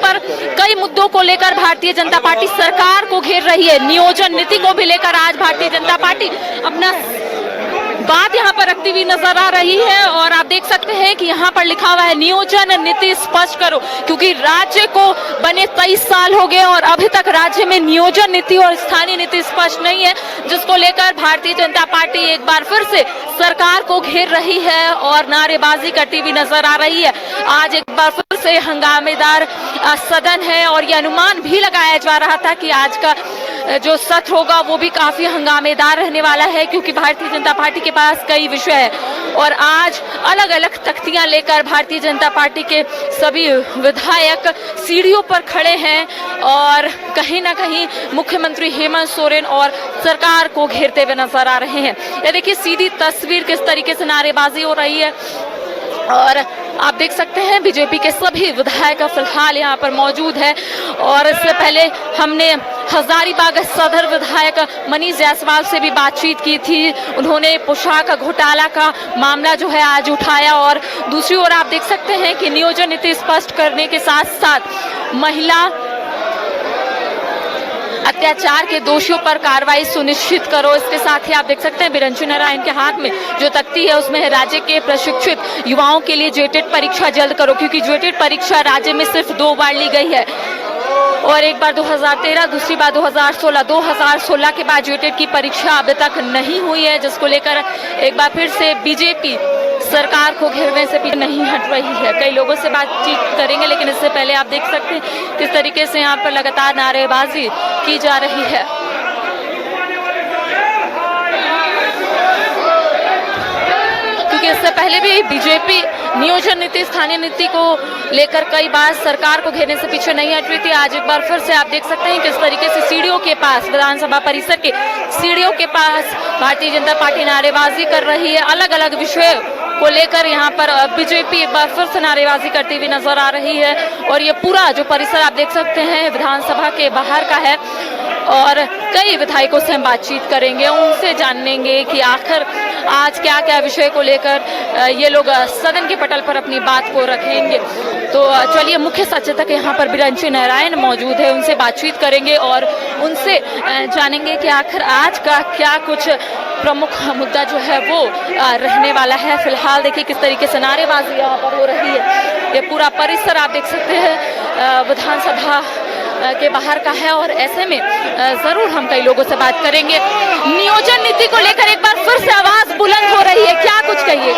पर कई मुद्दों को लेकर भारतीय जनता पार्टी सरकार को घेर रही है। नियोजन नीति को भी लेकर आज भारतीय जनता पार्टी अपना बात यहाँ पर रखती हुई नजर आ रही है और आप देख सकते हैं कि यहाँ पर लिखा हुआ है नियोजन नीति स्पष्ट करो, क्योंकि राज्य को बने 23 साल हो गए और अभी तक राज्य में नियोजन नीति और स्थानीय नीति स्पष्ट नहीं है, जिसको लेकर भारतीय जनता पार्टी एक बार फिर से सरकार को घेर रही है और नारेबाजी करती हुई नजर आ रही है। आज एक बार फिर से हंगामेदार सदन है और ये अनुमान भी लगाया जा रहा था कि आज का जो सत्र होगा वो भी काफी हंगामेदार रहने वाला है, क्योंकि भारतीय जनता पार्टी के पास कई विषय है और आज अलग अलग तख्तियां लेकर भारतीय जनता पार्टी के सभी विधायक सीढ़ियों पर खड़े हैं और कहीं ना कहीं मुख्यमंत्री हेमंत सोरेन और सरकार को घेरते हुए नजर आ रहे हैं। ये देखिए सीधी तस्वीर किस तरीके से नारेबाजी हो रही है और आप देख सकते हैं बीजेपी के सभी विधायक फिलहाल यहाँ पर मौजूद है। और इससे पहले हमने हजारीबाग सदर विधायक मनीष जायसवाल से भी बातचीत की थी। उन्होंने पोशाक घोटाला का मामला जो है आज उठाया और दूसरी ओर आप देख सकते हैं कि नियोजन नीति स्पष्ट करने के साथ साथ महिला अत्याचार के दोषियों पर कार्रवाई सुनिश्चित करो। इसके साथ ही आप देख सकते हैं बिरंचू नारायण के हाथ में जो तख्ती है उसमें है राज्य के प्रशिक्षित युवाओं के लिए जेटेट परीक्षा जल्द करो, क्योंकि जेटेट परीक्षा राज्य में सिर्फ 2 बार ली गई है और एक बार 2013, दूसरी बार 2016। 2016 के बाद जेटेट की परीक्षा अभी तक नहीं हुई है, जिसको लेकर एक बार फिर से बीजेपी सरकार को घेरने से भी नहीं हट रही है। कई लोगों से बातचीत करेंगे, लेकिन इससे पहले आप देख सकते हैं किस तरीके से यहाँ पर लगातार नारेबाजी की जा रही है। क्योंकि इससे पहले भी बीजेपी नियोजन नीति स्थानीय नीति को लेकर कई बार सरकार को घेरने से पीछे नहीं हट रही थी। आज एक बार फिर से आप देख सकते हैं किस तरीके से सीढ़ियों के पास, विधानसभा परिसर के सीढ़ियों के पास भारतीय जनता पार्टी नारेबाजी कर रही है। अलग अलग विषय को लेकर यहाँ पर बीजेपी एक बार फिर से नारेबाजी करती हुई नजर आ रही है और ये पूरा जो परिसर आप देख सकते हैं विधानसभा के बाहर का है और कई विधायकों से हम बातचीत करेंगे, उनसे जानेंगे कि आखिर आज क्या क्या विषय को लेकर ये लोग सदन के पटल पर अपनी बात को रखेंगे। तो चलिए मुख्य सचेतक यहाँ पर बिरंचू नारायण मौजूद है, उनसे बातचीत करेंगे और उनसे जानेंगे कि आखिर आज का क्या कुछ प्रमुख मुद्दा जो है वो रहने वाला है। फिलहाल देखिए किस तरीके से नारेबाजी यहाँ पर हो रही है। ये पूरा परिसर आप देख सकते हैं विधानसभा के बाहर का है और ऐसे में जरूर हम कई लोगों से बात करेंगे। नियोजन नीति को लेकर एक बार फिर से आवाज बुलंद हो रही है, क्या कुछ कहिए?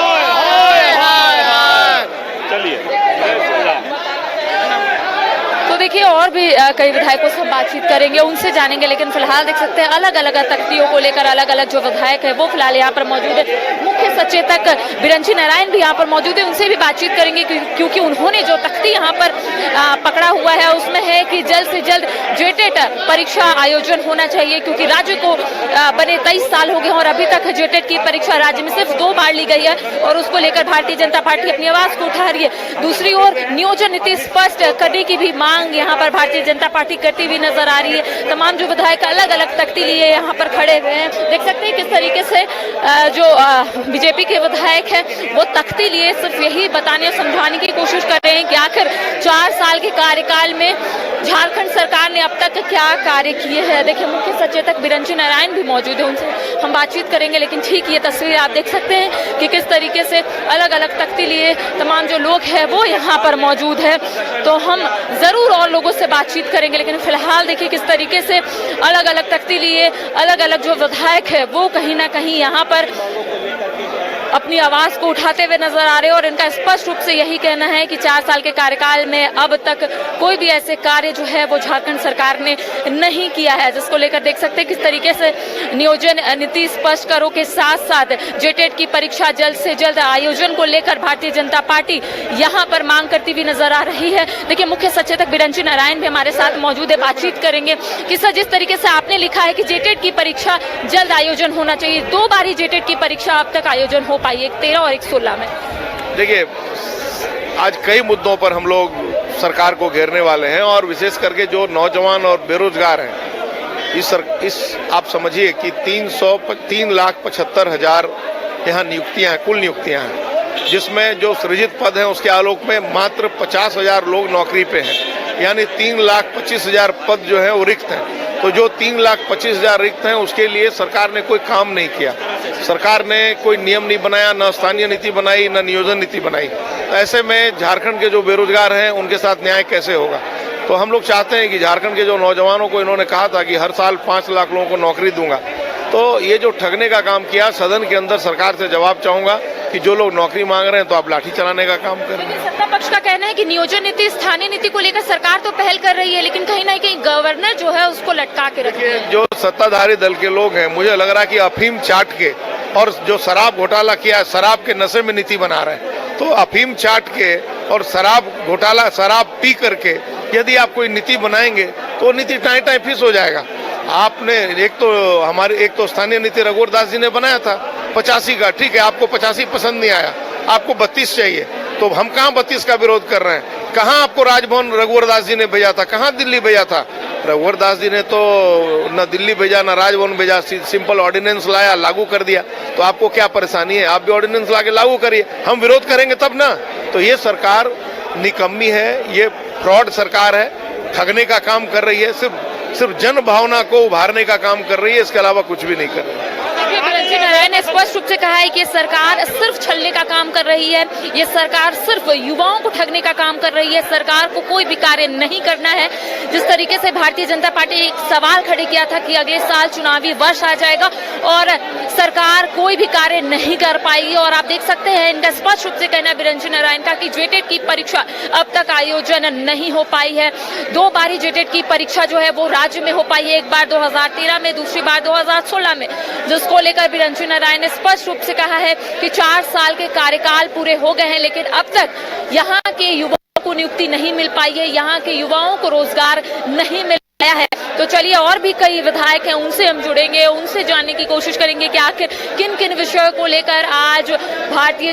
चलिए तो देखिए और भी कई विधायकों से बातचीत करेंगे, उनसे जानेंगे, लेकिन फिलहाल देख सकते हैं अलग अलग तख्तियों को लेकर अलग अलग जो विधायक है वो फिलहाल यहाँ पर मौजूद है। मुख्य सचेतक बिरंचू नारायण भी यहाँ पर मौजूद है, उनसे भी बातचीत करेंगे क्योंकि उन्होंने जो तख्ती यहाँ पर पकड़ा हुआ है उसमें है कि जल्द से जल्द जेटेट परीक्षा आयोजन होना चाहिए, क्योंकि राज्य को बने 23 साल हो गए और अभी तक जेटेट की परीक्षा राज्य में सिर्फ 2 बार ली गई है और उसको लेकर भारतीय जनता पार्टी अपनी आवाज को उठा रही है। दूसरी ओर नियोजन नीति स्पष्ट करने की भी मांग यहाँ पर भारतीय जनता पार्टी करती हुई नजर आ रही है। तमाम जो विधायक अलग अलग तख्ती लिए यहाँ पर खड़े हुए हैं, देख सकते हैं किस तरीके से जो बीजेपी के विधायक हैं वो तख्ती लिए सिर्फ यही बताने और समझाने की कोशिश कर रहे हैं कि आखिर 4 साल के कार्यकाल में झारखंड सरकार ने अब तक क्या कार्य किए हैं। देखिए मुख्य सचेतक बिरंचू नारायण भी मौजूद है, उनसे हम बातचीत करेंगे, लेकिन ठीक ये तस्वीर आप देख सकते हैं कि किस तरीके से अलग अलग तख्ती लिए तमाम जो लोग हैं वो यहाँ पर मौजूद है। तो हम जरूर और लोगों से बातचीत करेंगे, लेकिन फिलहाल देखिए किस तरीके से अलग अलग तख्ती लिए अलग अलग जो विधायक है वो कहीं ना कहीं यहाँ पर अपनी आवाज को उठाते हुए नजर आ रहे हैं और इनका स्पष्ट रूप से यही कहना है कि 4 साल के कार्यकाल में अब तक कोई भी ऐसे कार्य जो है वो झारखंड सरकार ने नहीं किया है, जिसको लेकर देख सकते हैं किस तरीके से नियोजन नीति स्पष्ट करो के साथ साथ जेटेट की परीक्षा जल्द से जल्द आयोजन को लेकर भारतीय जनता पार्टी यहाँ पर मांग करती हुई नजर आ रही है। देखिए मुख्य सचेतक बिरंचू नारायण भी हमारे साथ मौजूद है, बातचीत करेंगे कि सर जिस तरीके से आपने लिखा है कि जेटेट की परीक्षा जल्द आयोजन होना चाहिए, 2 बार ही जेटेट की परीक्षा अब तक आयोजन हो पाई, एक 13 और एक 16 में। देखिए आज कई मुद्दों पर हम लोग सरकार को घेरने वाले हैं और विशेष करके जो नौजवान और बेरोजगार हैं इस आप समझिए कि 3,75,000 यहाँ नियुक्तियां हैं, कुल नियुक्तियां हैं, जिसमें जो सृजित पद हैं उसके आलोक में मात्र 50,000 लोग नौकरी पे हैं। यानी 3,25,000 पद जो है वो रिक्त हैं। तो जो 3,25,000 रिक्त हैं उसके लिए सरकार ने कोई काम नहीं किया। सरकार ने कोई नियम नहीं बनाया, न स्थानीय नीति बनाई, न नियोजन नीति बनाई। तो ऐसे में झारखंड के जो बेरोजगार हैं उनके साथ न्याय कैसे होगा। तो हम लोग चाहते हैं कि झारखंड के जो नौजवानों को इन्होंने कहा था कि हर साल 5 लाख लोगों को नौकरी दूंगा, तो ये जो ठगने का काम किया, सदन के अंदर सरकार से जवाब चाहूंगा कि जो लोग नौकरी मांग रहे हैं तो आप लाठी चलाने का काम कर रहे हैं। सत्ता पक्ष का कहना है कि नियोजन नीति, स्थानीय नीति को लेकर सरकार तो पहल कर रही है, लेकिन कहीं ना कहीं गवर्नर जो है उसको लटका के रखे। जो सत्ताधारी दल के लोग हैं, मुझे लग रहा है कि अफीम चाट के और जो शराब घोटाला किया, शराब के नशे में नीति बना रहे हैं। तो अफीम चाट के और शराब घोटाला, शराब पी करके यदि आप कोई नीति बनाएंगे तो नीति टाई टाई फिस हो जाएगा। आपने एक तो स्थानीय नीति रघुवर दास जी ने बनाया था 85 का, ठीक है, आपको 85 पसंद नहीं आया, आपको 32 चाहिए, तो हम कहाँ 32 का विरोध कर रहे हैं। कहाँ आपको राजभवन रघुवर दास जी ने भेजा था, कहाँ दिल्ली भेजा था। रघुवर दास जी ने तो न दिल्ली भेजा न राजभवन भेजा, सिंपल ऑर्डिनेंस लाया, लागू कर दिया। तो आपको क्या परेशानी है, आप भी ऑर्डिनेंस ला के लागू करिए, हम विरोध करेंगे तब ना। तो ये सरकार निकम्मी है, ये फ्रॉड सरकार है, ठगने का काम कर रही है, सिर्फ जन भावना को उभारने का काम कर रही है, इसके अलावा कुछ भी नहीं कर रही है। बिरंची नारायण ने स्पष्ट रूप से कहा है कि सरकार सिर्फ छलने का काम कर रही है, ये सरकार सिर्फ युवाओं को ठगने का काम कर रही है, सरकार को कोई भी कार्य नहीं करना है। जिस तरीके से भारतीय जनता पार्टी एक सवाल खड़े किया था कि अगले साल चुनावी वर्ष आ जाएगा और सरकार कोई भी कार्य नहीं कर पाएगी, और आप देख सकते हैं इनका स्पष्ट रूप से कहना बिरंची नारायण का कि जेटेट की परीक्षा अब तक आयोजन नहीं हो पाई है। 2 बार ही जेटेट की परीक्षा जो है वो राज्य में हो पाई है, एक बार 2013 में, दूसरी बार 2016 में, जिसको लेकर बिरंची नारायण ने स्पष्ट रूप से कहा है कि 4 साल के कार्यकाल पूरे हो गए हैं, लेकिन अब तक यहाँ के युवाओं को नियुक्ति नहीं मिल पाई है, यहाँ के युवाओं को रोजगार नहीं मिल पाया है। तो चलिए, और भी कई विधायक हैं, उनसे हम जुड़ेंगे, उनसे जानने की कोशिश करेंगे कि आखिर किन किन विषयों को लेकर आज भारतीय